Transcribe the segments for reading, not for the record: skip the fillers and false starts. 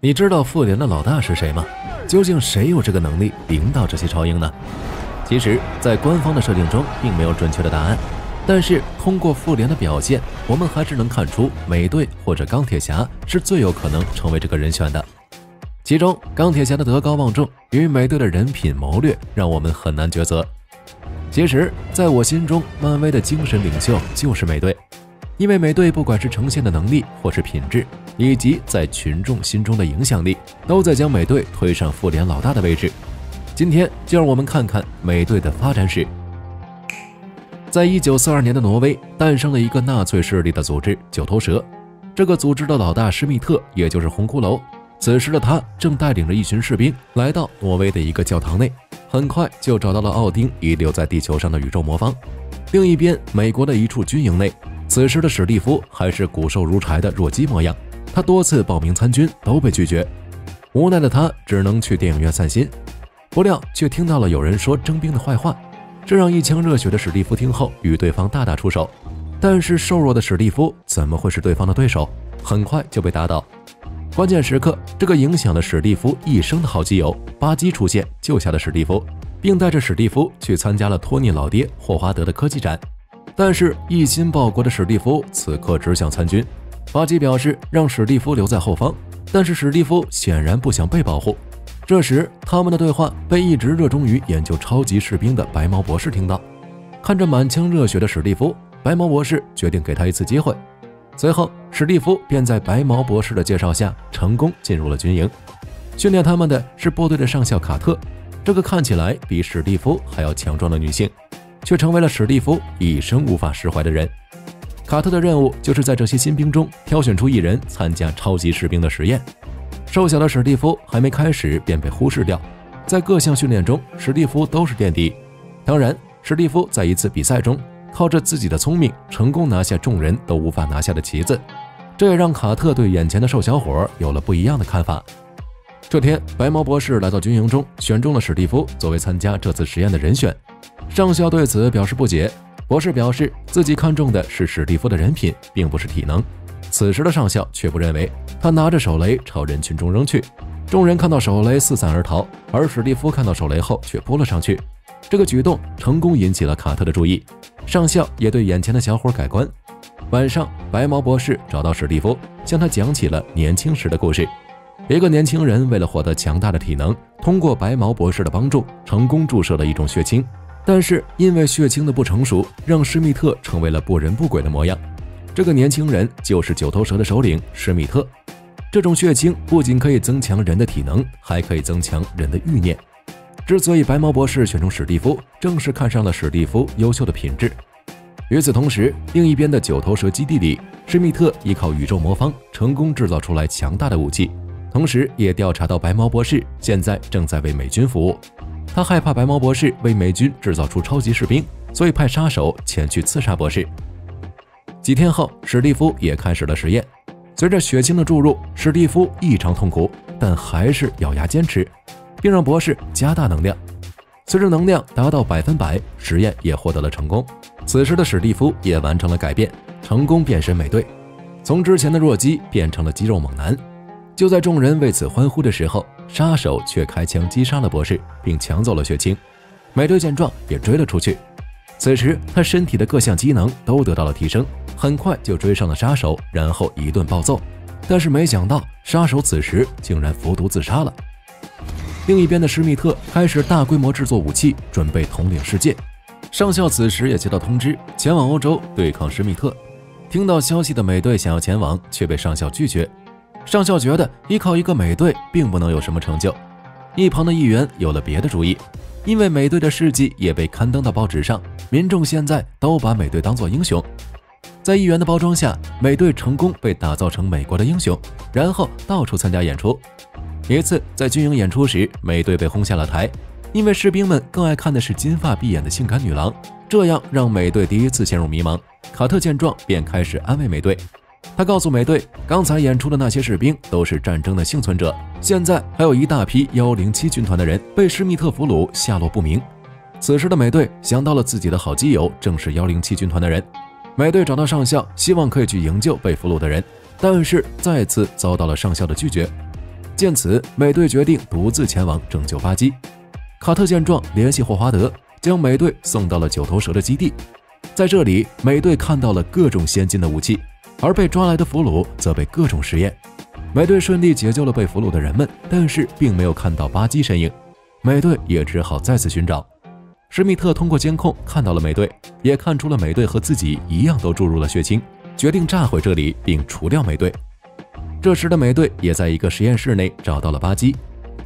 你知道复联的老大是谁吗？究竟谁有这个能力领导这些超英呢？其实，在官方的设定中并没有准确的答案，但是通过复联的表现，我们还是能看出美队或者钢铁侠是最有可能成为这个人选的。其中，钢铁侠的德高望重与美队的人品谋略，让我们很难抉择。其实，在我心中，漫威的精神领袖就是美队。因为美队不管是呈现的能力，或是品质，以及在群众心中的影响力，都在将美队推上复联老大的位置。今天就让我们看看美队的发展史。在1942年的挪威，诞生了一个纳粹势力的组织——九头蛇。这个组织的老大施密特，也就是红骷髅，此时的他正带领着一群士兵来到挪威的一个教堂内，很快就找到了奥丁遗留在地球上的宇宙魔方。另一边，美国的一处军营内，此时的史蒂夫还是骨瘦如柴的弱鸡模样，他多次报名参军都被拒绝，无奈的他只能去电影院散心，不料却听到了有人说征兵的坏话，这让一腔热血的史蒂夫听后与对方大打出手，但是瘦弱的史蒂夫怎么会是对方的对手，很快就被打倒。关键时刻，这个影响了史蒂夫一生的好基友巴基出现，救下了史蒂夫，并带着史蒂夫去参加了托尼老爹霍华德的科技展。但是一心报国的史蒂夫此刻只想参军，巴基表示让史蒂夫留在后方，但是史蒂夫显然不想被保护。这时他们的对话被一直热衷于研究超级士兵的白毛博士听到，看着满腔热血的史蒂夫，白毛博士决定给他一次机会。随后史蒂夫便在白毛博士的介绍下成功进入了军营，训练他们的是部队的上校卡特，这个看起来比史蒂夫还要强壮的女性，却成为了史蒂夫一生无法释怀的人。卡特的任务就是在这些新兵中挑选出一人参加超级士兵的实验。瘦小的史蒂夫还没开始便被忽视掉，在各项训练中，史蒂夫都是垫底。当然，史蒂夫在一次比赛中靠着自己的聪明，成功拿下众人都无法拿下的旗子，这也让卡特对眼前的瘦小伙有了不一样的看法。这天，白毛博士来到军营中，选中了史蒂夫作为参加这次实验的人选。上校对此表示不解，博士表示自己看中的是史蒂夫的人品，并不是体能。此时的上校却不认为，他拿着手雷朝人群中扔去，众人看到手雷四散而逃，而史蒂夫看到手雷后却扑了上去。这个举动成功引起了卡特的注意，上校也对眼前的小伙改观。晚上，白毛博士找到史蒂夫，向他讲起了年轻时的故事。一个年轻人为了获得强大的体能，通过白毛博士的帮助，成功注射了一种血清，但是因为血清的不成熟，让施密特成为了不人不鬼的模样。这个年轻人就是九头蛇的首领施密特。这种血清不仅可以增强人的体能，还可以增强人的欲念。之所以白毛博士选中史蒂夫，正是看上了史蒂夫优秀的品质。与此同时，另一边的九头蛇基地里，施密特依靠宇宙魔方成功制造出来强大的武器，同时也调查到白毛博士现在正在为美军服务。他害怕白毛博士为美军制造出超级士兵，所以派杀手前去刺杀博士。几天后，史蒂夫也开始了实验。随着血清的注入，史蒂夫异常痛苦，但还是咬牙坚持，并让博士加大能量。随着能量达到100%，实验也获得了成功。此时的史蒂夫也完成了改变，成功变身美队，从之前的弱鸡变成了肌肉猛男。就在众人为此欢呼的时候，杀手却开枪击杀了博士，并抢走了血清。美队见状也追了出去。此时他身体的各项机能都得到了提升，很快就追上了杀手，然后一顿暴揍。但是没想到，杀手此时竟然服毒自杀了。另一边的施密特开始大规模制作武器，准备统领世界。上校此时也接到通知，前往欧洲对抗施密特。听到消息的美队想要前往，却被上校拒绝。上校觉得依靠一个美队并不能有什么成就。一旁的议员有了别的主意，因为美队的事迹也被刊登到报纸上，民众现在都把美队当作英雄。在议员的包装下，美队成功被打造成美国的英雄，然后到处参加演出。一次在军营演出时，美队被轰下了台，因为士兵们更爱看的是金发碧眼的性感女郎，这样让美队第一次陷入迷茫。卡特见状便开始安慰美队，他告诉美队，刚才演出的那些士兵都是战争的幸存者，现在还有一大批107军团的人被施密特俘虏，下落不明。此时的美队想到了自己的好基友正是107军团的人，美队找到上校，希望可以去营救被俘虏的人，但是再次遭到了上校的拒绝。见此，美队决定独自前往拯救巴基。卡特见状，联系霍华德，将美队送到了九头蛇的基地。在这里，美队看到了各种先进的武器，而被抓来的俘虏则被各种实验。美队顺利解救了被俘虏的人们，但是并没有看到巴基身影，美队也只好再次寻找。施密特通过监控看到了美队，也看出了美队和自己一样都注入了血清，决定炸毁这里并除掉美队。这时的美队也在一个实验室内找到了巴基。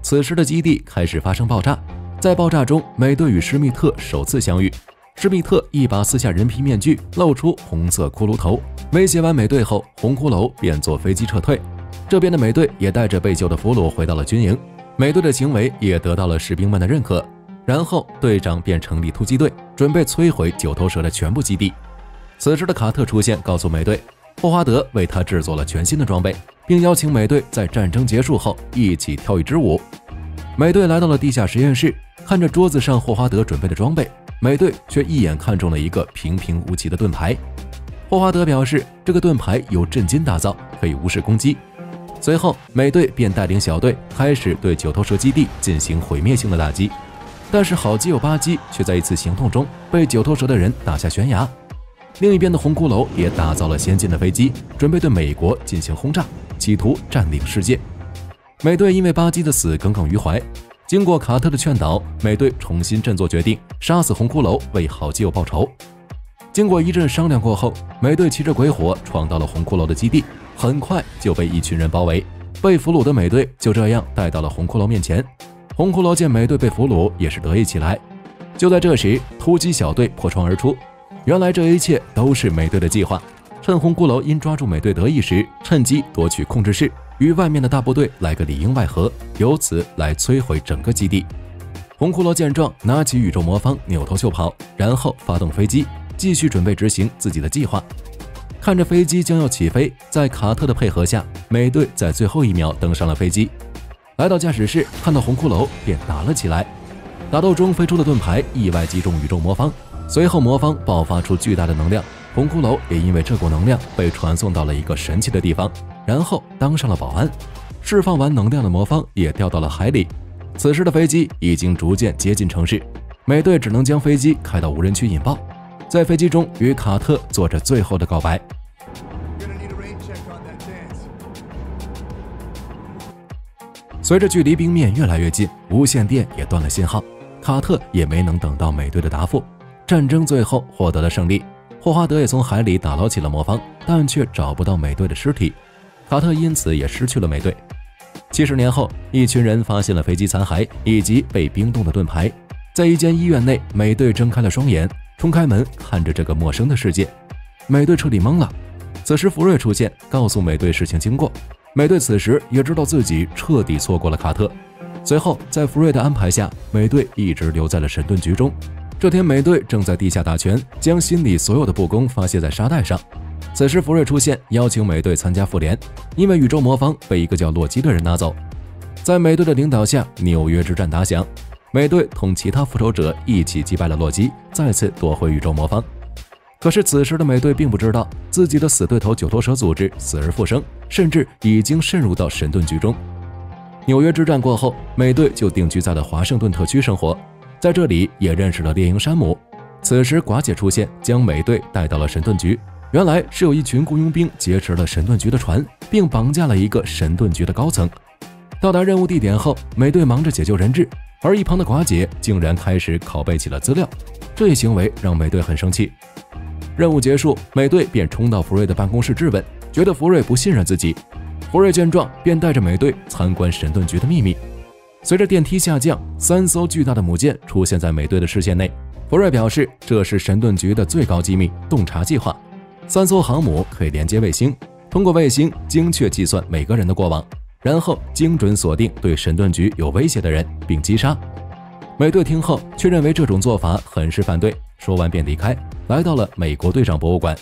此时的基地开始发生爆炸，在爆炸中，美队与施密特首次相遇。施密特一把撕下人皮面具，露出红色骷髅头，威胁完美队后，红骷髅便坐飞机撤退。这边的美队也带着被救的俘虏回到了军营，美队的行为也得到了士兵们的认可。然后队长便成立突击队，准备摧毁九头蛇的全部基地。此时的卡特出现，告诉美队，霍华德为他制作了全新的装备，并邀请美队在战争结束后一起跳一支舞。美队来到了地下实验室，看着桌子上霍华德准备的装备，美队却一眼看中了一个平平无奇的盾牌。霍华德表示，这个盾牌由真金打造，可以无视攻击。随后，美队便带领小队开始对九头蛇基地进行毁灭性的打击。但是好基友巴基却在一次行动中被九头蛇的人打下悬崖。另一边的红骷髅也打造了先进的飞机，准备对美国进行轰炸，企图占领世界。美队因为巴基的死耿耿于怀，经过卡特的劝导，美队重新振作决定，杀死红骷髅，为好基友报仇。经过一阵商量过后，美队骑着鬼火闯到了红骷髅的基地，很快就被一群人包围。被俘虏的美队就这样带到了红骷髅面前。红骷髅见美队被俘虏，也是得意起来。就在这时，突击小队破窗而出。原来这一切都是美队的计划。趁红骷髅因抓住美队得意时，趁机夺取控制室，与外面的大部队来个里应外合，由此来摧毁整个基地。红骷髅见状，拿起宇宙魔方，扭头就跑，然后发动飞机，继续准备执行自己的计划。看着飞机将要起飞，在卡特的配合下，美队在最后一秒登上了飞机。来到驾驶室，看到红骷髅便打了起来。打斗中飞出的盾牌意外击中宇宙魔方，随后魔方爆发出巨大的能量，红骷髅也因为这股能量被传送到了一个神奇的地方，然后当上了保安。释放完能量的魔方也掉到了海里。此时的飞机已经逐渐接近城市，美队只能将飞机开到无人区引爆，在飞机中与卡特做着最后的告白。随着距离冰面越来越近，无线电也断了信号，卡特也没能等到美队的答复。战争最后获得了胜利，霍华德也从海里打捞起了魔方，但却找不到美队的尸体，卡特因此也失去了美队。70年后，一群人发现了飞机残骸以及被冰冻的盾牌。在一间医院内，美队睁开了双眼，冲开门看着这个陌生的世界，美队彻底懵了。此时福瑞出现，告诉美队事情经过。美队此时也知道自己彻底错过了卡特。随后在福瑞的安排下，美队一直留在了神盾局中。这天美队正在地下打拳，将心里所有的不公发泄在沙袋上。此时福瑞出现，邀请美队参加复联，因为宇宙魔方被一个叫洛基的人拿走。在美队的领导下，纽约之战打响，美队同其他复仇者一起击败了洛基，再次夺回宇宙魔方。可是此时的美队并不知道，自己的死对头九头蛇组织死而复生，甚至已经渗入到神盾局中。纽约之战过后，美队就定居在了华盛顿特区生活，在这里也认识了猎鹰山姆。此时寡姐出现，将美队带到了神盾局。原来是有一群雇佣兵劫持了神盾局的船，并绑架了一个神盾局的高层。到达任务地点后，美队忙着解救人质，而一旁的寡姐竟然开始拷贝起了资料，这一行为让美队很生气。任务结束，美队便冲到福瑞的办公室质问，觉得福瑞不信任自己。福瑞见状，便带着美队参观神盾局的秘密。随着电梯下降，3艘巨大的母舰出现在美队的视线内。福瑞表示，这是神盾局的最高机密洞察计划。3艘航母可以连接卫星，通过卫星精确计算每个人的过往，然后精准锁定对神盾局有威胁的人，并击杀。美队听后却认为这种做法很是反对，说完便离开，来到了美国队长博物馆。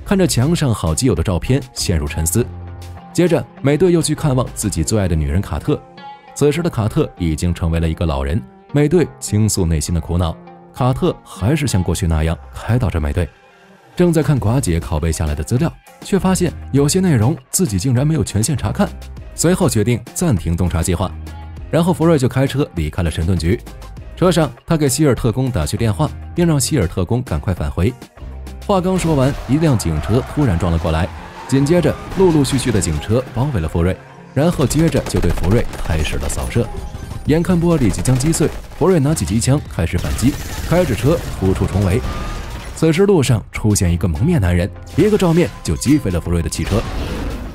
看着墙上好基友的照片，陷入沉思。接着美队又去看望自己最爱的女人卡特。此时的卡特已经成为了一个老人，美队倾诉内心的苦恼，卡特还是像过去那样开导着美队。正在看寡姐拷贝下来的资料，却发现有些内容自己竟然没有权限查看。随后决定暂停洞察计划，然后福瑞就开车离开了神盾局。车上，他给希尔特工打去电话，并让希尔特工赶快返回。话刚说完，一辆警车突然撞了过来，紧接着陆续的警车包围了福瑞，然后接着就对福瑞开始了扫射。眼看玻璃即将击碎，福瑞拿起机枪开始反击，开着车突出重围。此时路上出现一个蒙面男人，一个照面就击飞了福瑞的汽车。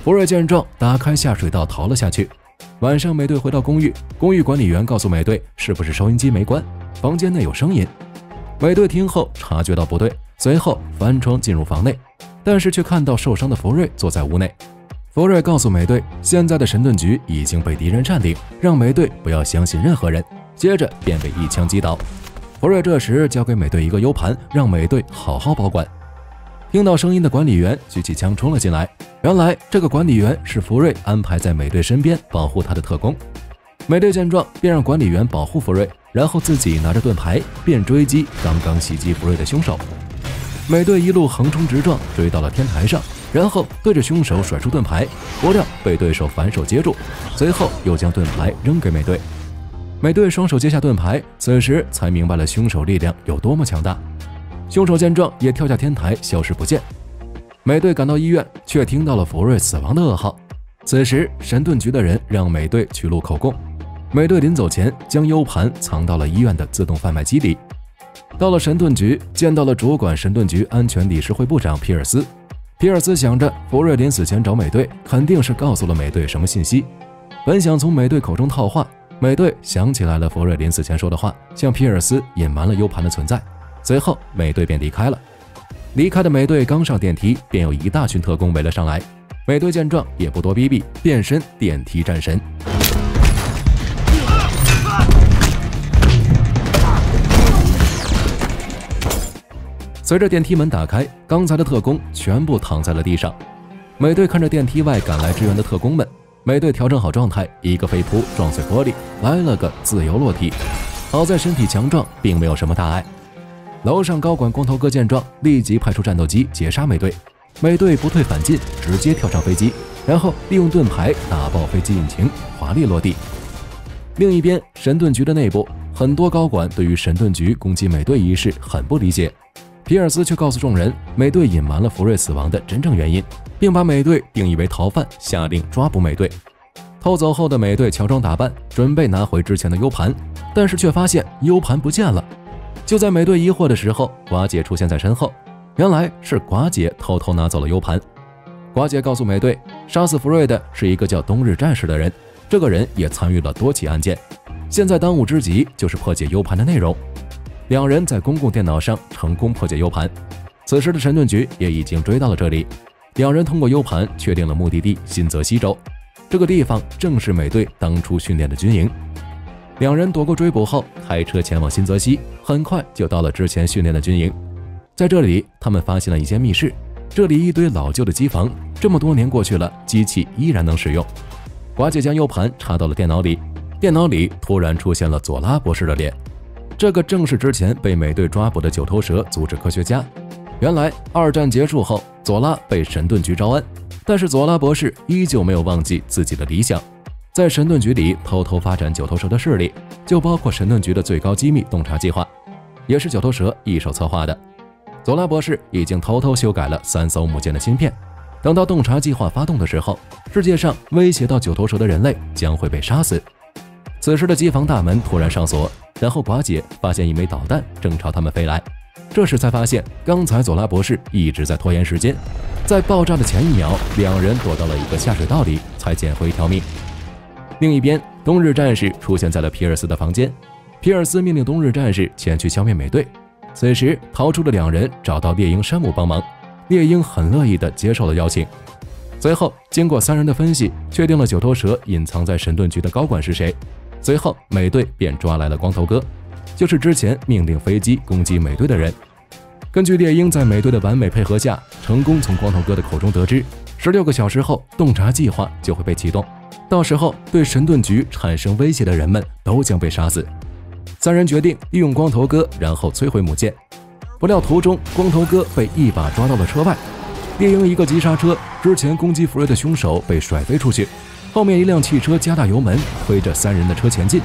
福瑞见状，打开下水道逃了下去。晚上，美队回到公寓，公寓管理员告诉美队，是不是收音机没关，房间内有声音。美队听后察觉到不对，随后翻窗进入房内，但是却看到受伤的福瑞坐在屋内。福瑞告诉美队，现在的神盾局已经被敌人占领，让美队不要相信任何人，接着便被一枪击倒。福瑞这时交给美队一个 U 盘，让美队好好保管。听到声音的管理员举起枪冲了进来，原来这个管理员是福瑞安排在美队身边保护他的特工。美队见状便让管理员保护福瑞，然后自己拿着盾牌便追击刚刚袭击福瑞的凶手。美队一路横冲直撞，追到了天台上，然后对着凶手甩出盾牌，不料被对手反手接住，随后又将盾牌扔给美队。美队双手接下盾牌，此时才明白了凶手力量有多么强大。凶手见状也跳下天台消失不见。美队赶到医院，却听到了福瑞死亡的噩耗。此时神盾局的人让美队去录口供，美队临走前将 U 盘藏到了医院的自动贩卖机里。到了神盾局，见到了主管神盾局安全理事会部长皮尔斯。皮尔斯想着福瑞临死前找美队，肯定是告诉了美队什么信息，本想从美队口中套话，美队想起来了福瑞临死前说的话，向皮尔斯隐瞒了 U 盘的存在。随后美队便离开了。离开的美队刚上电梯，便有一大群特工围了上来。美队见状也不多逼逼，变身电梯战神。随着电梯门打开，刚才的特工全部躺在了地上。美队看着电梯外赶来支援的特工们，美队调整好状态，一个飞扑撞碎玻璃，来了个自由落体。好在身体强壮，并没有什么大碍。楼上高管光头哥见状，立即派出战斗机截杀美队。美队不退反进，直接跳上飞机，然后利用盾牌打爆飞机引擎，华丽落地。另一边，神盾局的内部，很多高管对于神盾局攻击美队一事很不理解。皮尔斯却告诉众人，美队隐瞒了福瑞死亡的真正原因，并把美队定义为逃犯，下令抓捕美队。偷走后的美队乔装打扮，准备拿回之前的 U 盘，但是却发现 U 盘不见了。就在美队疑惑的时候，寡姐出现在身后，原来是寡姐偷偷拿走了 U 盘。寡姐告诉美队，杀死福瑞的是一个叫冬日战士的人，这个人也参与了多起案件，现在当务之急就是破解 U 盘的内容。两人在公共电脑上成功破解 U 盘，此时的神盾局也已经追到了这里。两人通过 U 盘确定了目的地新泽西州，这个地方正是美队当初训练的军营。两人躲过追捕后，开车前往新泽西，很快就到了之前训练的军营。在这里，他们发现了一间密室，这里一堆老旧的机房，这么多年过去了，机器依然能使用。寡姐将 U 盘插到了电脑里，电脑里突然出现了佐拉博士的脸，这个正是之前被美队抓捕的九头蛇组织科学家。原来二战结束后，佐拉被神盾局招安，但是佐拉博士依旧没有忘记自己的理想，在神盾局里偷偷发展九头蛇的势力，就包括神盾局的最高机密洞察计划，也是九头蛇一手策划的。佐拉博士已经偷偷修改了3艘母舰的芯片，等到洞察计划发动的时候，世界上威胁到九头蛇的人类将会被杀死。此时的机房大门突然上锁，然后寡姐发现一枚导弹正朝他们飞来，这时才发现刚才佐拉博士一直在拖延时间，在爆炸的前一秒，两人躲到了一个下水道里，才捡回一条命。另一边，冬日战士出现在了皮尔斯的房间，皮尔斯命令冬日战士前去消灭美队。此时逃出的两人找到猎鹰山姆帮忙，猎鹰很乐意地接受了邀请。随后经过3人的分析，确定了九头蛇隐藏在神盾局的高管是谁。随后美队便抓来了光头哥，就是之前命令飞机攻击美队的人。根据猎鹰在美队的完美配合下，成功从光头哥的口中得知16个小时后洞察计划就会被启动，到时候对神盾局产生威胁的人们都将被杀死。3人决定利用光头哥，然后摧毁母舰。不料途中光头哥被一把抓到了车外，猎鹰一个急刹车，之前攻击福瑞的凶手被甩飞出去。后面一辆汽车加大油门，推着3人的车前进。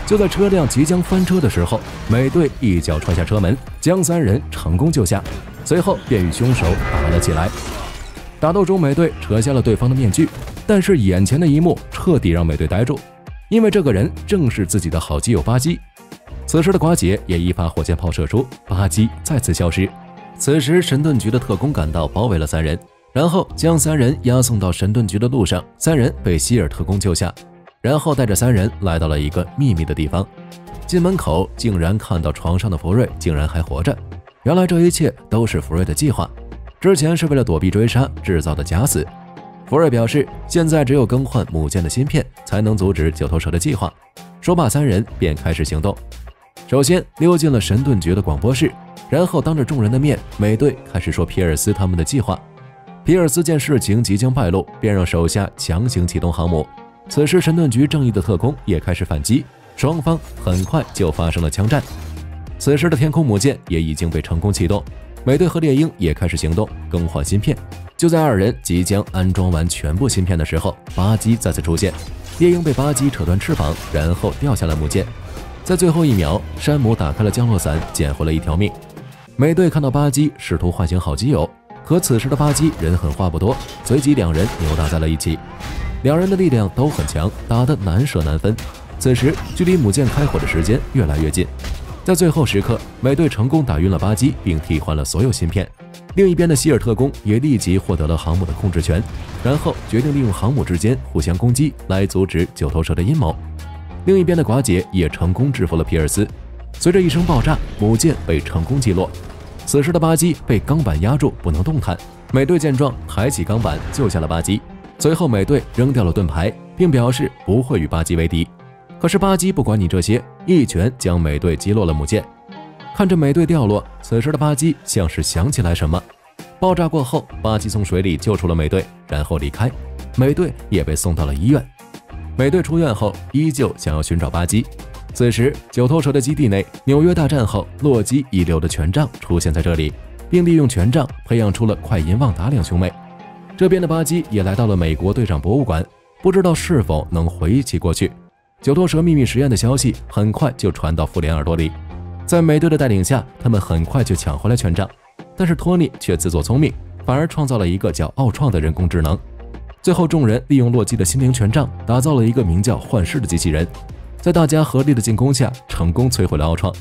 就在车辆即将翻车的时候，美队一脚踹下车门，将3人成功救下，随后便与凶手打了起来。打斗中，美队扯下了对方的面具，但是眼前的一幕彻底让美队呆住，因为这个人正是自己的好基友巴基。此时的寡姐也一发火箭炮射出，巴基再次消失。此时神盾局的特工赶到，包围了3人，然后将3人押送到神盾局的路上，3人被希尔特工救下，然后带着3人来到了一个秘密的地方。进门口竟然看到床上的福瑞竟然还活着，原来这一切都是福瑞的计划，之前是为了躲避追杀制造的假死。福瑞表示，现在只有更换母舰的芯片才能阻止9头蛇的计划。说罢，3人便开始行动。首先溜进了神盾局的广播室，然后当着众人的面，美队开始说皮尔斯他们的计划。皮尔斯见事情即将败露，便让手下强行启动航母。此时神盾局正义的特工也开始反击，双方很快就发生了枪战。此时的天空母舰也已经被成功启动，美队和猎鹰也开始行动，更换芯片。就在2人即将安装完全部芯片的时候，巴基再次出现，猎鹰被巴基扯断翅膀，然后掉下了母舰。在最后1秒，山姆打开了降落伞，捡回了1条命。美队看到巴基试图唤醒好基友，可此时的巴基人狠话不多，随即2人扭打在了一起。2人的力量都很强，打得难舍难分。此时距离母舰开火的时间越来越近，在最后时刻，美队成功打晕了巴基，并替换了所有芯片。另一边的希尔特工也立即获得了航母的控制权，然后决定利用航母之间互相攻击来阻止9头蛇的阴谋。另一边的寡姐也成功制服了皮尔斯。随着一声爆炸，母舰被成功击落。此时的巴基被钢板压住，不能动弹。美队见状，抬起钢板救下了巴基。随后，美队扔掉了盾牌，并表示不会与巴基为敌。可是巴基不管你这些，一拳将美队击落了母舰。看着美队掉落，此时的巴基像是想起来什么。爆炸过后，巴基从水里救出了美队，然后离开。美队也被送到了医院。美队出院后，依旧想要寻找巴基。此时9头蛇的基地内，纽约大战后洛基遗留的权杖出现在这里，并利用权杖培养出了快银旺达2兄妹。这边的巴基也来到了美国队长博物馆，不知道是否能回忆起过去。9头蛇秘密实验的消息很快就传到复联耳朵里，在美队的带领下，他们很快就抢回了权杖，但是托尼却自作聪明，反而创造了一个叫奥创的人工智能。最后众人利用洛基的心灵权杖，打造了一个名叫幻视的机器人，在大家合力的进攻下，成功摧毁了奥创。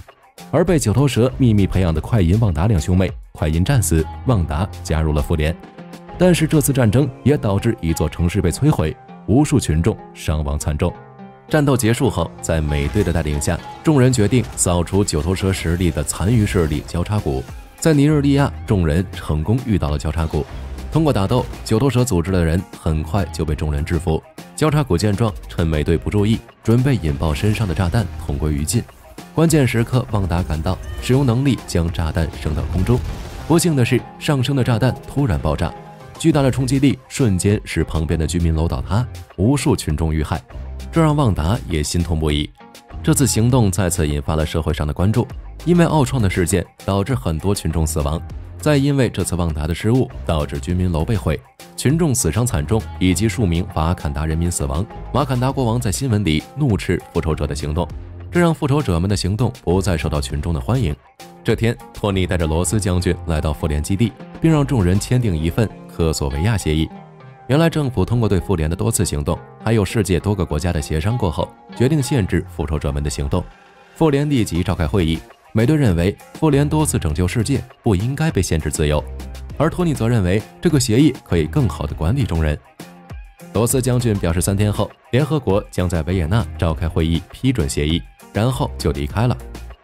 而被9头蛇秘密培养的快银旺达2兄妹，快银战死，旺达加入了复联。但是这次战争也导致一座城市被摧毁，无数群众伤亡惨重。战斗结束后，在美队的带领下，众人决定扫除9头蛇实力的残余势力交叉谷。在尼日利亚，众人成功遇到了交叉谷。通过打斗，9头蛇组织的人很快就被众人制服。交叉谷见状，趁美队不注意，准备引爆身上的炸弹，同归于尽。关键时刻，旺达赶到，使用能力将炸弹升到空中。不幸的是，上升的炸弹突然爆炸，巨大的冲击力瞬间使旁边的居民楼倒塌，无数群众遇害，这让旺达也心痛不已。这次行动再次引发了社会上的关注，因为奥创的事件导致很多群众死亡，再因为这次旺达的失误导致居民楼被毁，群众死伤惨重，以及数名瓦坎达人民死亡。瓦坎达国王在新闻里怒斥复仇者的行动，这让复仇者们的行动不再受到群众的欢迎。这天，托尼带着罗斯将军来到复联基地，并让众人签订一份科索维亚协议。原来政府通过对复联的多次行动，还有世界多个国家的协商过后，决定限制复仇者们的行动。复联立即召开会议，美队认为复联多次拯救世界，不应该被限制自由，而托尼则认为这个协议可以更好地管理众人。罗斯将军表示3天后，联合国将在维也纳召开会议批准协议，然后就离开了。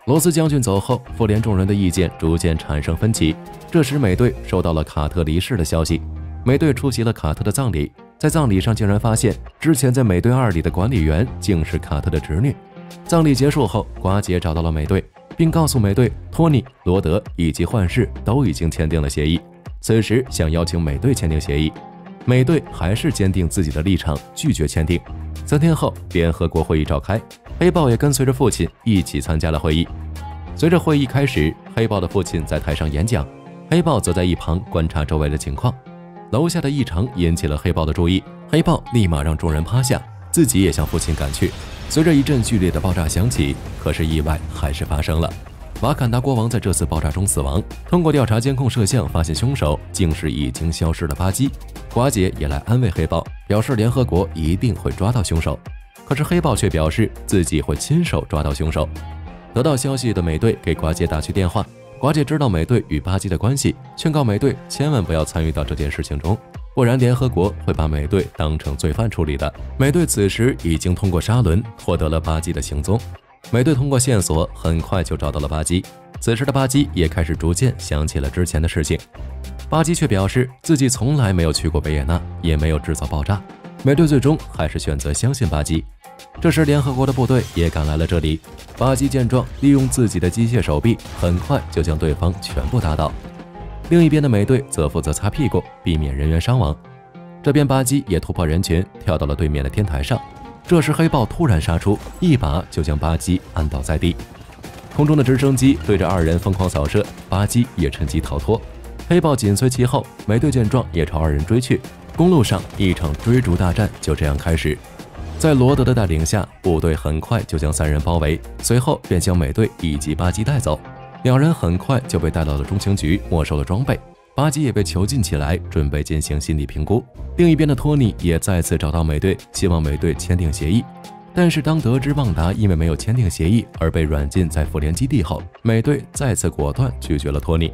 罗斯将军走后，复联众人的意见逐渐产生分歧。这时美队收到了卡特离世的消息，美队出席了卡特的葬礼，在葬礼上竟然发现之前在美队2里的管理员竟是卡特的侄女。葬礼结束后，寡姐找到了美队，并告诉美队托尼、罗德以及幻视都已经签订了协议，此时想邀请美队签订协议。美队还是坚定自己的立场，拒绝签订。3天后，联合国会议召开，黑豹也跟随着父亲一起参加了会议。随着会议开始，黑豹的父亲在台上演讲，黑豹则在一旁观察周围的情况。楼下的异常引起了黑豹的注意，黑豹立马让众人趴下，自己也向附近赶去。随着一阵剧烈的爆炸响起，可是意外还是发生了。瓦坎达国王在这次爆炸中死亡。通过调查监控摄像，发现凶手竟是已经消失的巴基。寡姐也来安慰黑豹，表示联合国一定会抓到凶手。可是黑豹却表示自己会亲手抓到凶手。得到消息的美队给寡姐打去电话，寡姐知道美队与巴基的关系，劝告美队千万不要参与到这件事情中，不然联合国会把美队当成罪犯处理的。美队此时已经通过沙伦获得了巴基的行踪。美队通过线索很快就找到了巴基，此时的巴基也开始逐渐想起了之前的事情。巴基却表示自己从来没有去过维也纳，也没有制造爆炸。美队最终还是选择相信巴基。这时联合国的部队也赶来了这里，巴基见状，利用自己的机械手臂，很快就将对方全部打倒。另一边的美队则负责擦屁股，避免人员伤亡。这边巴基也突破人群，跳到了对面的天台上。这时黑豹突然杀出，一把就将巴基按倒在地。空中的直升机对着二人疯狂扫射，巴基也趁机逃脱。黑豹紧随其后，美队见状也朝二人追去。公路上一场追逐大战就这样开始。在罗德的带领下，部队很快就将三人包围，随后便将美队以及巴基带走。两人很快就被带到了中情局，没收了装备。巴基也被囚禁起来，准备进行心理评估。另一边的托尼也再次找到美队，希望美队签订协议。但是当得知旺达因为没有签订协议而被软禁在复联基地后，美队再次果断拒绝了托尼。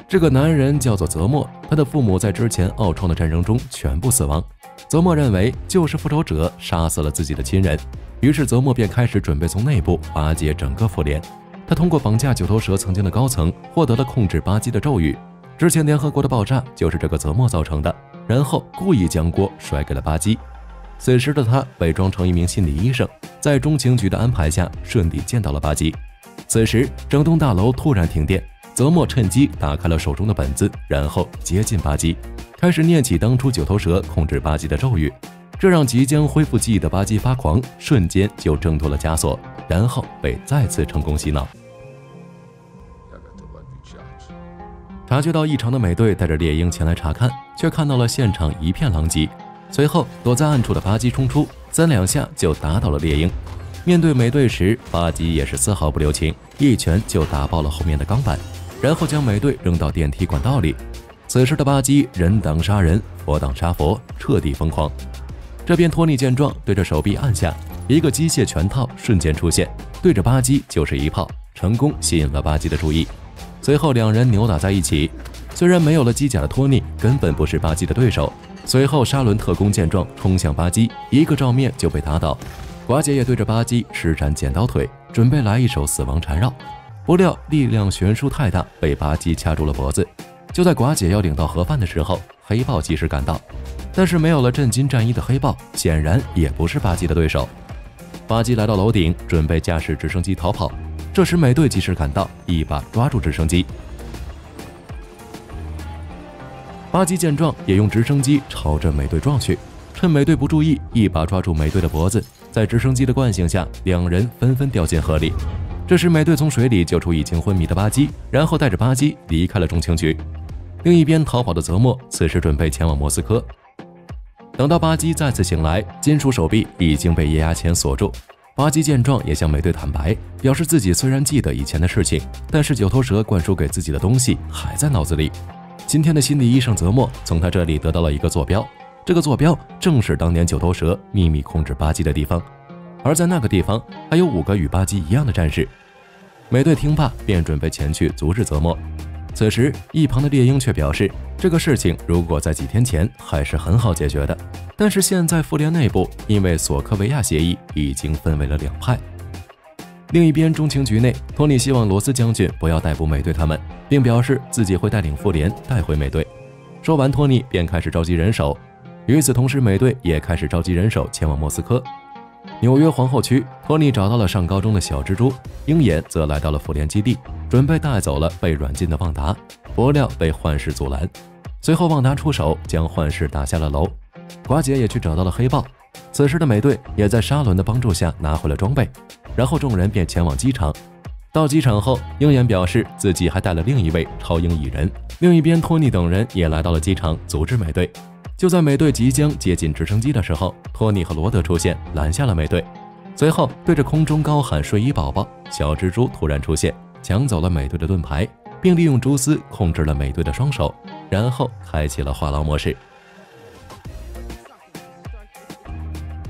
这个男人叫做泽莫，他的父母在之前奥创的战争中全部死亡。泽莫认为就是复仇者杀死了自己的亲人，于是泽莫便开始准备从内部瓦解整个复联。他通过绑架九头蛇曾经的高层，获得了控制巴基的咒语。之前联合国的爆炸就是这个泽莫造成的，然后故意将锅甩给了巴基。此时的他伪装成一名心理医生，在中情局的安排下顺利见到了巴基。此时整栋大楼突然停电，泽莫趁机打开了手中的本子，然后接近巴基，开始念起当初九头蛇控制巴基的咒语。这让即将恢复记忆的巴基发狂，瞬间就挣脱了枷锁，然后被再次成功洗脑。察觉到异常的美队带着猎鹰前来查看，却看到了现场一片狼藉。随后躲在暗处的巴基冲出，3两下就打倒了猎鹰。面对美队时，巴基也是丝毫不留情，一拳就打爆了后面的钢板，然后将美队扔到电梯管道里。此时的巴基人挡杀人，佛挡杀佛，彻底疯狂。这边托尼见状，对着手臂按下，一个机械拳套瞬间出现，对着巴基就是一炮，成功吸引了巴基的注意。随后两人扭打在一起，虽然没有了机甲的托尼根本不是巴基的对手。随后沙伦特工见状冲向巴基，一个照面就被打倒。寡姐也对着巴基施展剪刀腿，准备来一手死亡缠绕，不料力量悬殊太大，被巴基掐住了脖子。就在寡姐要领到盒饭的时候，黑豹及时赶到，但是没有了震惊战衣的黑豹显然也不是巴基的对手。巴基来到楼顶，准备驾驶直升机逃跑，这时美队及时赶到，一把抓住直升机。巴基见状也用直升机朝着美队撞去，趁美队不注意，一把抓住美队的脖子，在直升机的惯性下，两人纷纷掉进河里。这时美队从水里救出已经昏迷的巴基，然后带着巴基离开了中情局。另一边逃跑的泽莫此时准备前往莫斯科。等到巴基再次醒来，金属手臂已经被液压钳锁住。巴基见状也向美队坦白，表示自己虽然记得以前的事情，但是九头蛇灌输给自己的东西还在脑子里。今天的心理医生泽莫从他这里得到了一个坐标，这个坐标正是当年九头蛇秘密控制巴基的地方，而在那个地方还有5个与巴基一样的战士。美队听罢便准备前去阻止泽莫。此时一旁的猎鹰却表示，这个事情如果在几天前还是很好解决的，但是现在复联内部因为索科维亚协议已经分为了2派。另一边中情局内，托尼希望罗斯将军不要逮捕美队他们，并表示自己会带领复联带回美队。说完，托尼便开始召集人手。与此同时，美队也开始召集人手前往莫斯科。纽约皇后区，托尼找到了上高中的小蜘蛛，鹰眼则来到了复联基地，准备带走了被软禁的旺达，不料被幻视阻拦。随后旺达出手将幻视打下了楼。寡姐也去找到了黑豹。此时的美队也在沙伦的帮助下拿回了装备，然后众人便前往机场。到机场后，鹰眼表示自己还带了另一位超鹰蚁人。另一边，托尼等人也来到了机场阻止美队。就在美队即将接近直升机的时候，托尼和罗德出现，拦下了美队。随后对着空中高喊睡衣宝宝，小蜘蛛突然出现，抢走了美队的盾牌，并利用蛛丝控制了美队的双手，然后开启了话痨模式。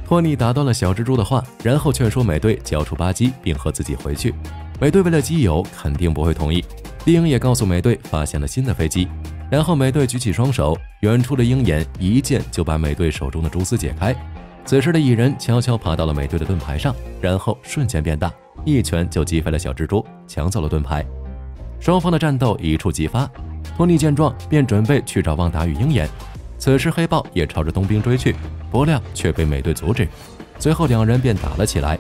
托尼打断了小蜘蛛的话，然后劝说美队交出巴基并和自己回去。美队为了基友肯定不会同意。猎鹰也告诉美队发现了新的飞机，然后美队举起双手，远处的鹰眼一剑就把美队手中的蛛丝解开。此时的蚁人悄悄爬到了美队的盾牌上，然后瞬间变大，一拳就击飞了小蜘蛛，抢走了盾牌。双方的战斗一触即发，托尼见状便准备去找旺达与鹰眼。此时黑豹也朝着冬兵追去，不料却被美队阻止，随后两人便打了起来。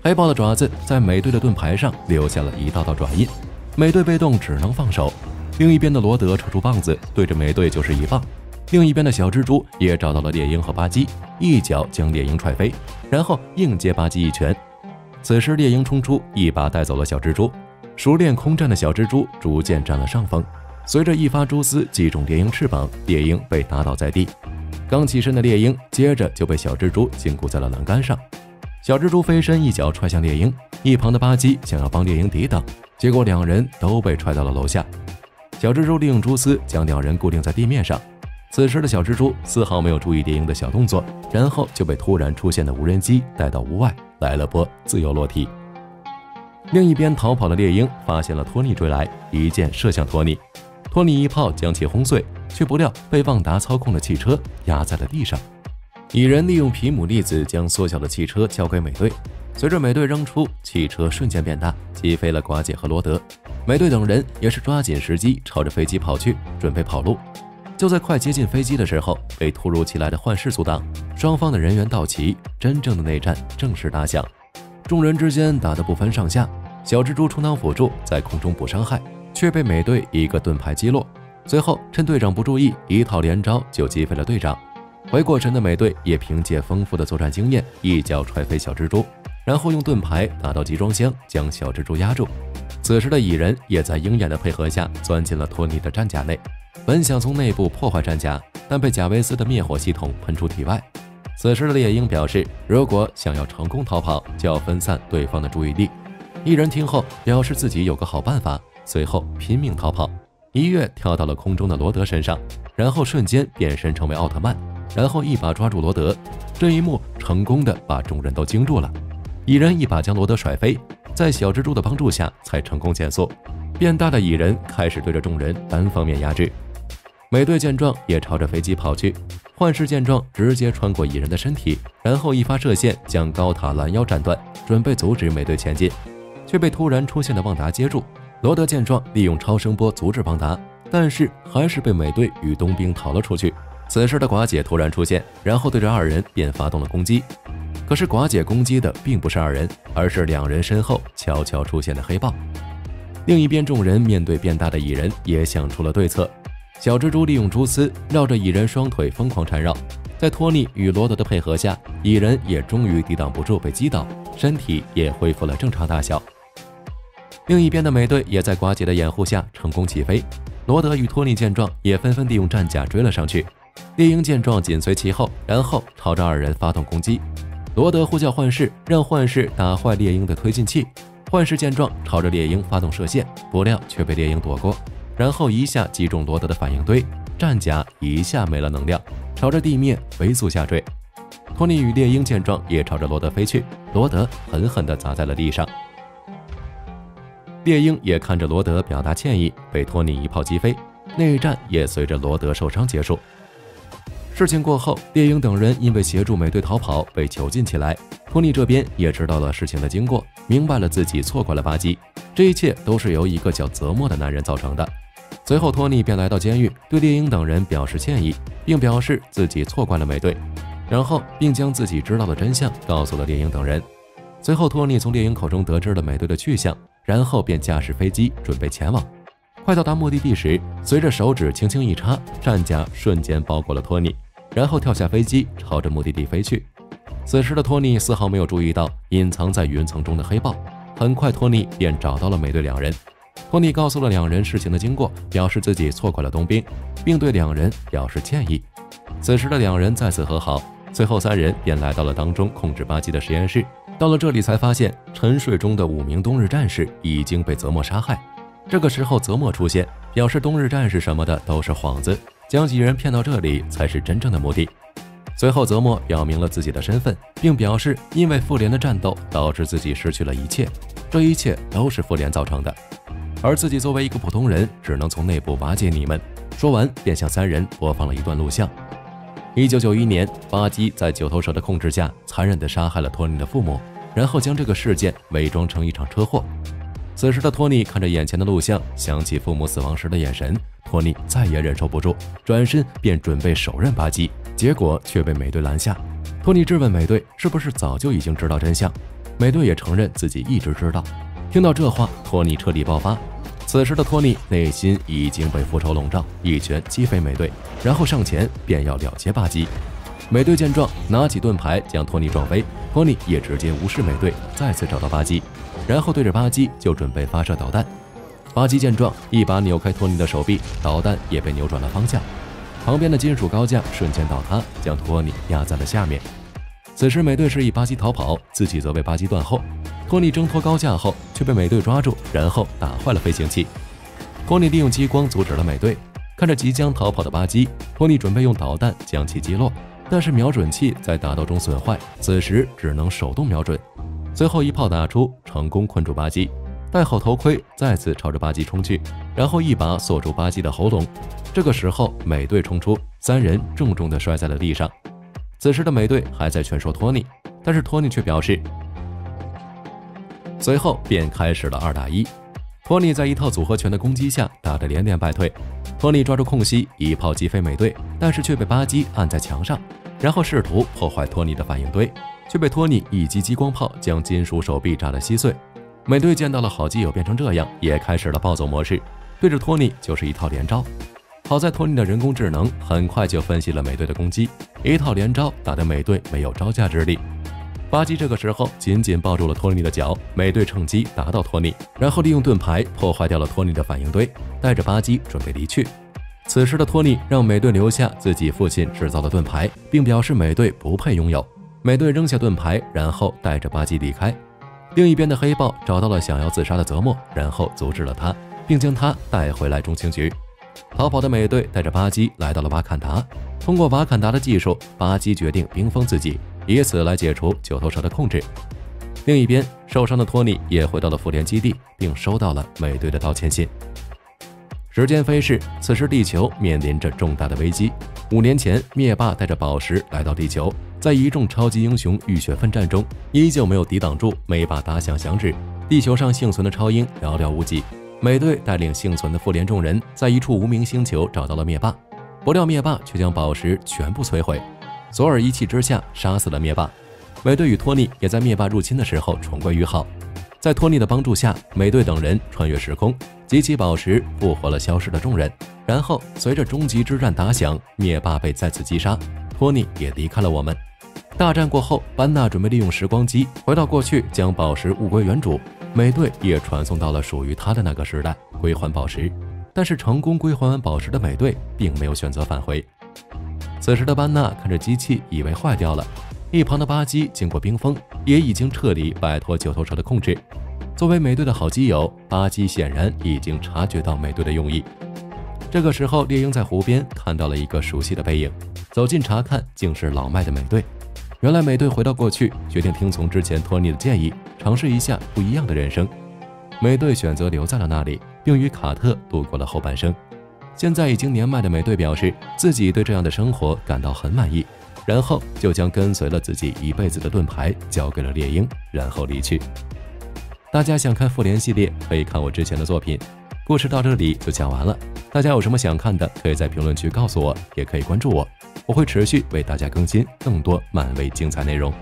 黑豹的爪子在美队的盾牌上留下了一道道爪印，美队被动只能放手。另一边的罗德抽出棒子对着美队就是一棒，另一边的小蜘蛛也找到了猎鹰和巴基，一脚将猎鹰踹飞，然后硬接巴基一拳。此时猎鹰冲出，一把带走了小蜘蛛，熟练空战的小蜘蛛逐渐占了上风。随着一发蛛丝击中猎鹰翅膀，猎鹰被打倒在地。刚起身的猎鹰接着就被小蜘蛛紧箍在了栏杆上，小蜘蛛飞身一脚踹向猎鹰，一旁的巴基想要帮猎鹰抵挡，结果两人都被踹到了楼下。小蜘蛛利用蛛丝将两人固定在地面上。此时的小蜘蛛丝毫没有注意猎鹰的小动作，然后就被突然出现的无人机带到屋外，来了波自由落体。另一边逃跑的猎鹰发现了托尼追来，一箭射向托尼，托尼一炮将其轰碎，却不料被旺达操控的汽车压在了地上。蚁人利用皮姆粒子将缩小的汽车交给美队，随着美队扔出，汽车瞬间变大，击飞了寡姐和罗德。美队等人也是抓紧时机朝着飞机跑去，准备跑路。就在快接近飞机的时候，被突如其来的幻视阻挡，双方的人员到齐，真正的内战正式打响。众人之间打得不分上下，小蜘蛛充当辅助，在空中补伤害，却被美队一个盾牌击落。随后趁队长不注意，一套连招就击飞了队长。回过神的美队也凭借丰富的作战经验，一脚踹飞小蜘蛛，然后用盾牌打到集装箱，将小蜘蛛压住。此时的蚁人也在鹰眼的配合下钻进了托尼的战甲内，本想从内部破坏战甲，但被贾维斯的灭火系统喷出体外。此时的猎鹰表示，如果想要成功逃跑，就要分散对方的注意力。蚁人听后表示自己有个好办法，随后拼命逃跑，一跃跳到了空中的罗德身上，然后瞬间变身成为奥特曼，然后一把抓住罗德。这一幕成功的把众人都惊住了。蚁人一把将罗德甩飞，在小蜘蛛的帮助下才成功减速。变大的蚁人开始对着众人单方面压制。美队见状也朝着飞机跑去，幻视见状直接穿过蚁人的身体，然后一发射线将高塔拦腰斩断，准备阻止美队前进，却被突然出现的旺达接住。罗德见状利用超声波阻止旺达，但是还是被美队与冬兵逃了出去。此时的寡姐突然出现，然后对着二人便发动了攻击。可是寡姐攻击的并不是二人，而是两人身后悄悄出现的黑豹。另一边众人面对变大的蚁人也想出了对策，小蜘蛛利用蛛丝绕着蚁人双腿疯狂缠绕，在托尼与罗德的配合下，蚁人也终于抵挡不住被击倒，身体也恢复了正常大小。另一边的美队也在寡姐的掩护下成功起飞，罗德与托尼见状也纷纷利用战甲追了上去。猎鹰见状紧随其后，然后朝着二人发动攻击。罗德呼叫幻视，让幻视打坏猎鹰的推进器。幻视见状朝着猎鹰发动射线，不料却被猎鹰躲过，然后一下击中罗德的反应堆，战甲一下没了能量，朝着地面飞速下坠。托尼与猎鹰见状也朝着罗德飞去，罗德狠狠地砸在了地上。猎鹰也看着罗德表达歉意，被托尼一炮击飞，内战也随着罗德受伤结束。事情过后，猎鹰等人因为协助美队逃跑被囚禁起来。托尼这边也知道了事情的经过，明白了自己错怪了巴基，这一切都是由一个叫泽莫的男人造成的。随后托尼便来到监狱，对猎鹰等人表示歉意，并表示自己错怪了美队，然后并将自己知道的真相告诉了猎鹰等人。随后托尼从猎鹰口中得知了美队的去向，然后便驾驶飞机准备前往。快到达目的地时，随着手指轻轻一插，战甲瞬间包裹了托尼，然后跳下飞机朝着目的地飞去。此时的托尼丝毫没有注意到隐藏在云层中的黑豹，很快托尼便找到了美队两人。托尼告诉了两人事情的经过，表示自己错怪了冬兵，并对两人表示歉意。此时的两人再次和好，随后三人便来到了当中控制巴基的实验室。到了这里才发现沉睡中的5名冬日战士已经被泽莫杀害。这个时候泽莫出现，表示冬日战士什么的都是幌子，将几人骗到这里才是真正的目的。随后泽莫表明了自己的身份，并表示因为复联的战斗导致自己失去了一切，这一切都是复联造成的，而自己作为一个普通人只能从内部瓦解你们。说完便向三人播放了一段录像。1991年，巴基在九头蛇的控制下残忍地杀害了托尼的父母，然后将这个事件伪装成一场车祸。此时的托尼看着眼前的录像，想起父母死亡时的眼神，托尼再也忍受不住，转身便准备手刃巴基，结果却被美队拦下。托尼质问美队是不是早就已经知道真相，美队也承认自己一直知道。听到这话，托尼彻底爆发。此时的托尼内心已经被复仇笼罩，一拳击飞美队，然后上前便要了结巴基。美队见状，拿起盾牌将托尼撞飞，托尼也直接无视美队，再次找到巴基，然后对着巴基就准备发射导弹。巴基见状，一把扭开托尼的手臂，导弹也被扭转了方向。旁边的金属高架瞬间倒塌，将托尼压在了下面。此时美队示意巴基逃跑，自己则被巴基断后。托尼挣脱高架后却被美队抓住，然后打坏了飞行器。托尼利用激光阻止了美队。看着即将逃跑的巴基，托尼准备用导弹将其击落，但是瞄准器在打斗中损坏，此时只能手动瞄准。随后一炮打出，成功困住巴基。戴好头盔，再次朝着巴基冲去，然后一把锁住巴基的喉咙。这个时候美队冲出，三人重重地摔在了地上。此时的美队还在劝说托尼，但是托尼却表示，随后便开始了2打1。托尼在一套组合拳的攻击下打得连连败退。托尼抓住空隙一炮击飞美队，但是却被巴基按在墙上，然后试图破坏托尼的反应堆，却被托尼一击激光炮将金属手臂炸得稀碎。美队见到了好基友变成这样，也开始了暴走模式，对着托尼就是一套连招。好在托尼的人工智能很快就分析了美队的攻击，一套连招打得美队没有招架之力。巴基这个时候紧紧抱住了托尼的脚，美队趁机打倒托尼，然后利用盾牌破坏掉了托尼的反应堆，带着巴基准备离去。此时的托尼让美队留下自己父亲制造的盾牌，并表示美队不配拥有。美队扔下盾牌，然后带着巴基离开。另一边的黑豹找到了想要自杀的泽莫，然后阻止了他，并将他带回来中情局。逃跑的美队带着巴基来到了瓦坎达，通过瓦坎达的技术，巴基决定冰封自己，以此来解除九头蛇的控制。另一边，受伤的托尼也回到了复联基地，并收到了美队的道歉信。时间飞逝，此时地球面临着重大的危机。5年前，灭霸带着宝石来到地球，在一众超级英雄浴血奋战中，依旧没有抵挡住灭霸打响响指。地球上幸存的超英寥寥无几。美队带领幸存的复联众人，在一处无名星球找到了灭霸，不料灭霸却将宝石全部摧毁。索尔一气之下杀死了灭霸。美队与托尼也在灭霸入侵的时候重归于好。在托尼的帮助下，美队等人穿越时空，集齐宝石复活了消失的众人。然后随着终极之战打响，灭霸被再次击杀，托尼也离开了我们。大战过后，班纳准备利用时光机回到过去，将宝石物归原主。美队也传送到了属于他的那个时代，归还宝石。但是成功归还完宝石的美队并没有选择返回。此时的班纳看着机器以为坏掉了，一旁的巴基经过冰封，也已经彻底摆脱九头蛇的控制。作为美队的好基友，巴基显然已经察觉到美队的用意。这个时候，猎鹰在湖边看到了一个熟悉的背影，走近查看，竟是老迈的美队。原来美队回到过去，决定听从之前托尼的建议，尝试一下不一样的人生。美队选择留在了那里，并与卡特度过了后半生。现在已经年迈的美队表示，自己对这样的生活感到很满意，然后就将跟随了自己一辈子的盾牌交给了猎鹰，然后离去。大家想看复联系列，可以看我之前的作品。故事到这里就讲完了，大家有什么想看的，可以在评论区告诉我，也可以关注我，我会持续为大家更新更多漫威精彩内容。